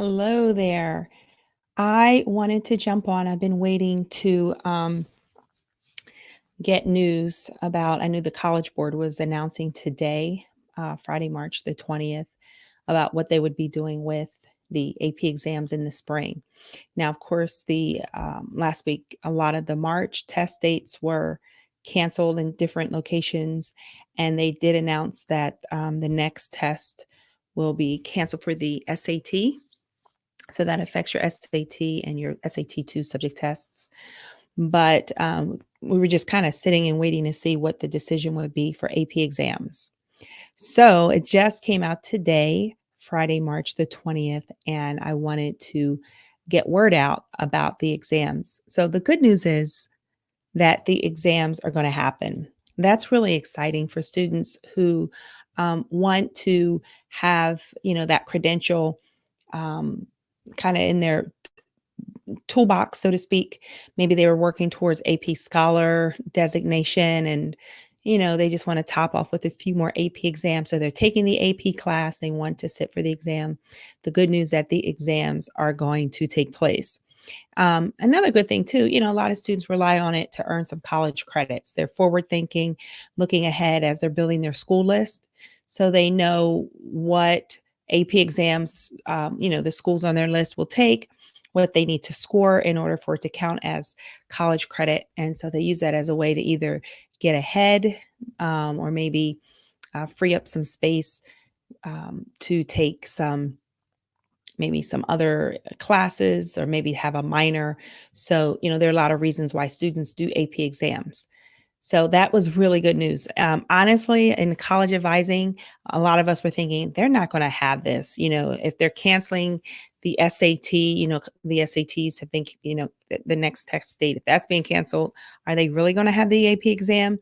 Hello there. I wanted to jump on. I've been waiting to get news about. I knew the College Board was announcing today, Friday, March the 20th, about what they would be doing with the AP exams in the spring. Now, of course, the last week, a lot of the March test dates were canceled in different locations, and they did announce that the next test will be canceled for the SAT. So that affects your SAT and your SAT 2 subject tests. But we were just kind of sitting and waiting to see what the decision would be for AP exams. So it just came out today, Friday, March the 20th, and I wanted to get word out about the exams. So the good news is that the exams are going to happen. That's really exciting for students who want to have, that credential um, kind of in their toolbox, so to speak. Maybe they were working towards AP Scholar designation and they just want to top off with a few more AP exams. So they're taking the AP class, they want to sit for the exam. The good news that the exams are going to take place. Another good thing too, a lot of students rely on it to earn some college credits. They're forward thinking, looking ahead as they're building their school list. So they know what AP exams, the schools on their list will take, what they need to score in order for it to count as college credit. And so they use that as a way to either get ahead or maybe free up some space to take maybe some other classes or maybe have a minor. So, there are a lot of reasons why students do AP exams. So that was really good news. Honestly, in college advising, a lot of us were thinking they're not going to have this. If they're canceling the SAT, the SATs have been, the next test date, if that's being canceled, are they really going to have the AP exam?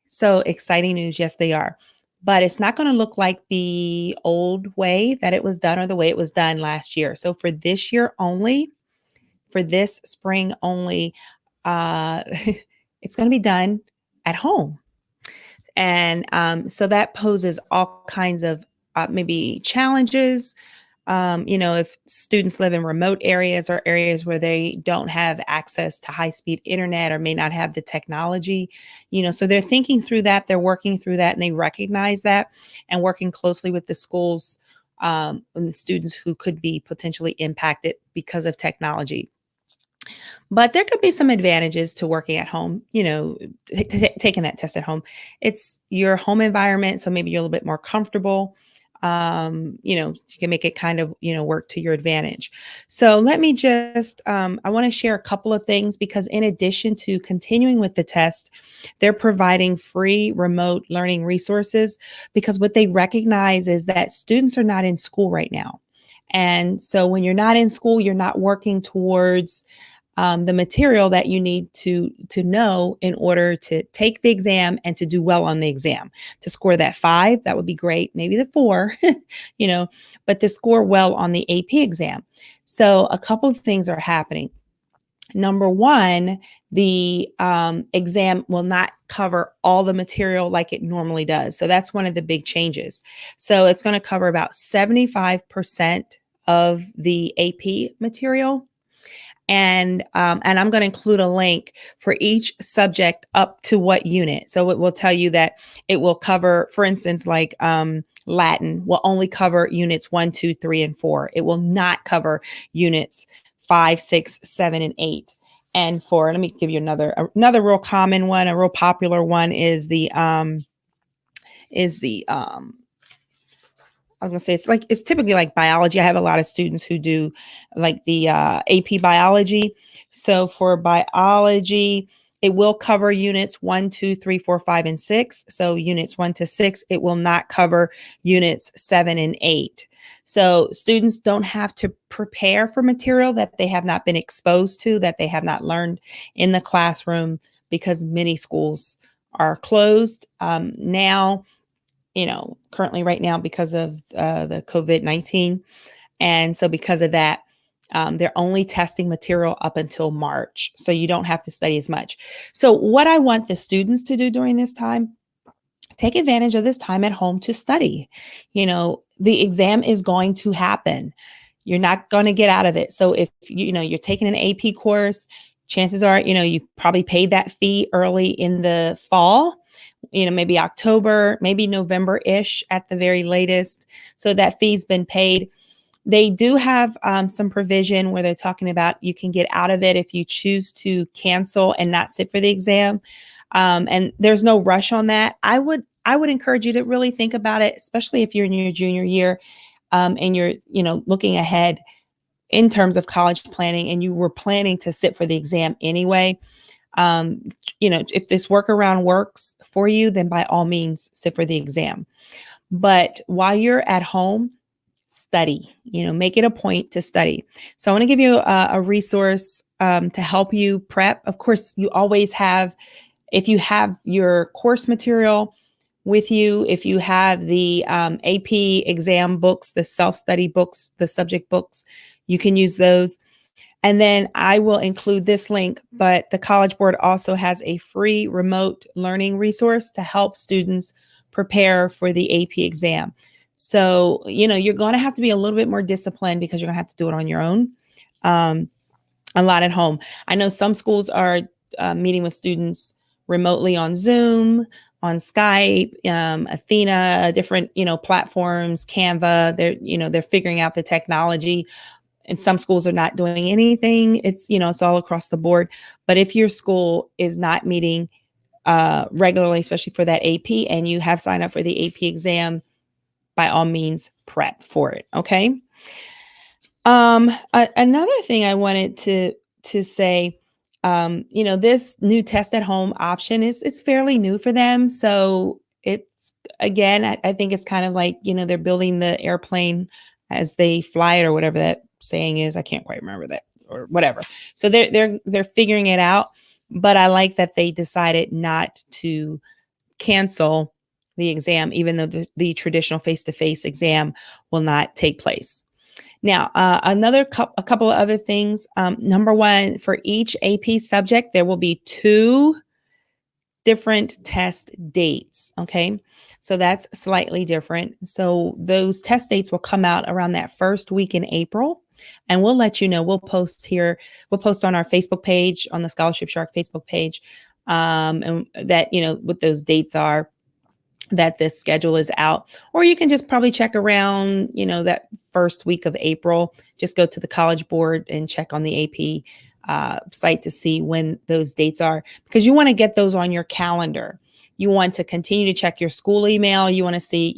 So exciting news. Yes, they are. But it's not going to look like the old way that it was done or the way it was done last year. So for this year only, for this spring only, it's going to be done at home. And so that poses all kinds of maybe challenges. If students live in remote areas or areas where they don't have access to high-speed internet or may not have the technology, so they're thinking through that, they're working through that, and they recognize that and working closely with the schools and the students who could be potentially impacted because of technology. But there could be some advantages to working at home, taking that test at home. It's your home environment, so maybe you're a little bit more comfortable. You can make it kind of, work to your advantage. So let me just, I want to share a couple of things because in addition to continuing with the test, they're providing free remote learning resources because what they recognize is that students are not in school right now. And so when you're not in school, you're not working towards the material that you need to know in order to take the exam and to do well on the exam. To score that 5, that would be great, maybe the 4, but to score well on the AP exam. So a couple of things are happening. Number one, the exam will not cover all the material like it normally does. So that's one of the big changes. So it's going to cover about 75% of the AP material. And I'm going to include a link for each subject up to what unit. So it will tell you that it will cover, for instance, like Latin will only cover units 1, 2, 3, and 4. It will not cover units 5, 6, 7, and 8. And let me give you another real common one, a real popular one is the I was gonna say it's typically like biology. I have a lot of students who do like the AP biology. So for biology, it will cover units 1, 2, 3, 4, 5, and 6. So units 1 to 6, it will not cover units 7 and 8. So students don't have to prepare for material that they have not been exposed to, that they have not learned in the classroom because many schools are closed now. Currently right now because of the COVID-19. And so because of that, they're only testing material up until March. So you don't have to study as much. So what I want the students to do during this time, take advantage of this time at home to study. The exam is going to happen. You're not going to get out of it. So if you're taking an AP course, chances are, you probably paid that fee early in the fall, maybe October, maybe November-ish at the very latest. So that fee's been paid. They do have some provision where they're talking about you can get out of it if you choose to cancel and not sit for the exam. And there's no rush on that. I would encourage you to really think about it, especially if you're in your junior year and you're, looking ahead in terms of college planning and you were planning to sit for the exam anyway. If this workaround works for you, then by all means sit for the exam. But while you're at home, study, make it a point to study. So I want to give you a resource to help you prep. Of course, you always have, if you have your course material with you, if you have the AP exam books, the self-study books, the subject books, you can use those. And then I will include this link, but the College Board also has a free remote learning resource to help students prepare for the AP exam. So, you're going to have to be a little bit more disciplined because you're going to have to do it on your own, a lot at home. I know some schools are meeting with students remotely on Zoom, on Skype, Athena, different, platforms, Canva. They're figuring out the technology. And some schools are not doing anything. It's all across the board. But if your school is not meeting regularly, especially for that AP, and you have signed up for the AP exam, by all means, prep for it. Okay. Another thing I wanted to say, this new test at home option it's fairly new for them. So it's, again, I think it's kind of like, they're building the airplane as they fly it, or whatever that saying is. I can't quite remember that, or whatever. So they're figuring it out, but I like that they decided not to cancel the exam, even though the traditional face-to-face exam will not take place. Now, a couple of other things. Number one, for each AP subject, there will be 2 different test dates. Okay. So that's slightly different. So those test dates will come out around that first week in April. And we'll let you know. We'll post on our Facebook page, on the Scholarship Shark Facebook page, and that, what those dates are, that this schedule is out. Or you can just probably check around, that first week of April. Just go to the College Board and check on the AP site to see when those dates are, because you want to get those on your calendar. You want to continue to check your school email. You want to see,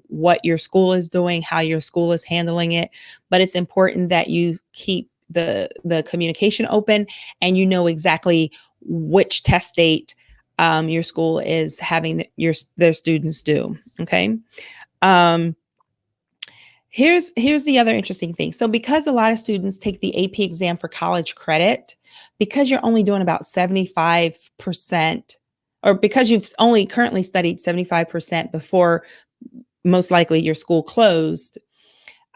what your school is doing, how your school is handling it. But it's important that you keep the communication open and exactly which test date your school is having their students do. Okay. Here's the other interesting thing. So because a lot of students take the AP exam for college credit, because you're only doing about 75%, or because you've only currently studied 75% before most likely your school closed,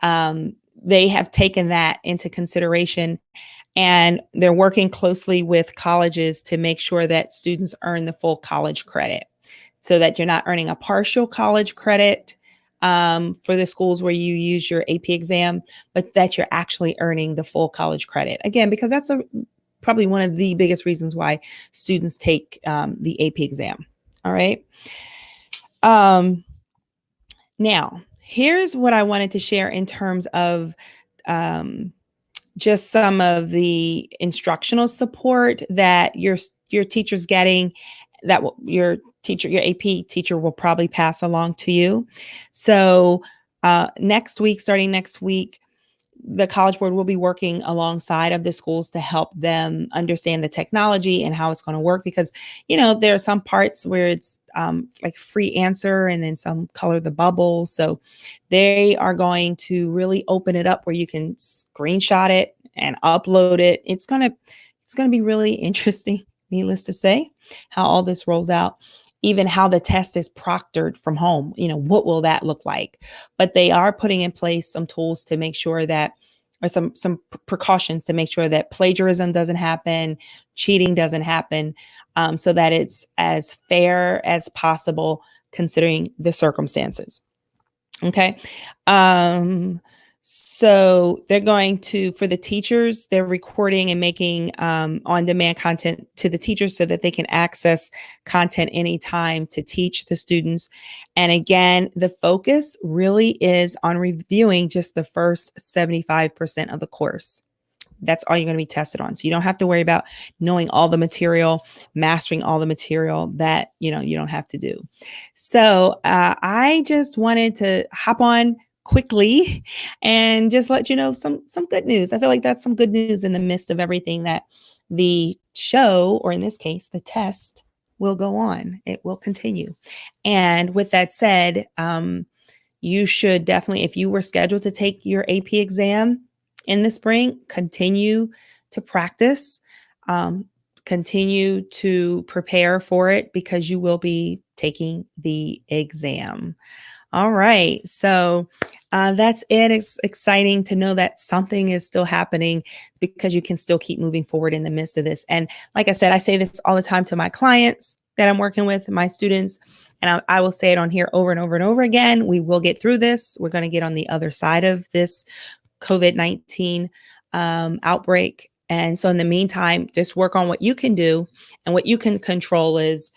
they have taken that into consideration, and they're working closely with colleges to make sure that students earn the full college credit, so that you're not earning a partial college credit for the schools where you use your AP exam, but that you're actually earning the full college credit. Again, because that's probably one of the biggest reasons why students take the AP exam. All right. Now, here's what I wanted to share in terms of just some of the instructional support that your teacher's getting, that your AP teacher will probably pass along to you. So starting next week, the College Board will be working alongside of the schools to help them understand the technology and how it's going to work, because, there are some parts where it's like free answer and then some color the bubble. So they are going to really open it up where you can screenshot it and upload it. It's going to be really interesting, needless to say, how all this rolls out. Even how the test is proctored from home, what will that look like? But they are putting in place some tools to make sure that, or some precautions to make sure that plagiarism doesn't happen, cheating doesn't happen, so that it's as fair as possible considering the circumstances. Okay. So they're going to, for the teachers, they're recording and making on-demand content to the teachers so that they can access content anytime to teach the students. And again, the focus really is on reviewing just the first 75% of the course. That's all you're going to be tested on. So you don't have to worry about knowing all the material, mastering all the material that, you don't have to do. So I just wanted to hop on quickly and just let you know some good news. I feel like that's some good news in the midst of everything that the show, or in this case, the test, will go on. It will continue. And with that said, you should definitely, if you were scheduled to take your AP exam in the spring, continue to practice, continue to prepare for it, because you will be taking the exam. All right. So that's it. It's exciting to know that something is still happening, because you can still keep moving forward in the midst of this. And like I said, I say this all the time to my clients that I'm working with, my students, and I will say it on here over and over and over again. We will get through this. We're going to get on the other side of this COVID-19 outbreak. And so in the meantime, just work on what you can do, and what you can control is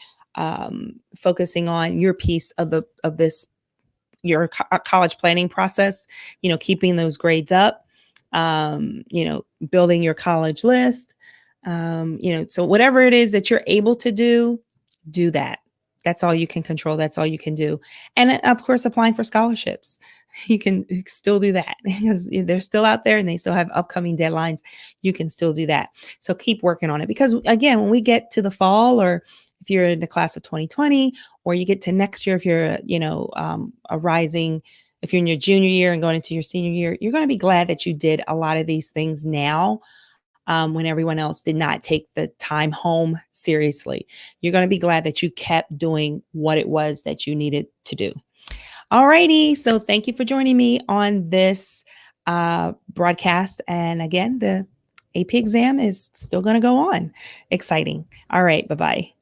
focusing on your piece of this, your college planning process, keeping those grades up, building your college list, so whatever it is that you're able to do that. That's all you can control. That's all you can do. And of course, applying for scholarships. You can still do that, because they're still out there and they still have upcoming deadlines. You can still do that. So keep working on it, because again, when we get to the fall, or if you're in the class of 2020, or you get to next year, if you're, if you're in your junior year and going into your senior year, you're going to be glad that you did a lot of these things now, when everyone else did not take the time home seriously. You're going to be glad that you kept doing what it was that you needed to do. All righty. So thank you for joining me on this broadcast. And again, the AP exam is still going to go on. Exciting. All right. Bye-bye.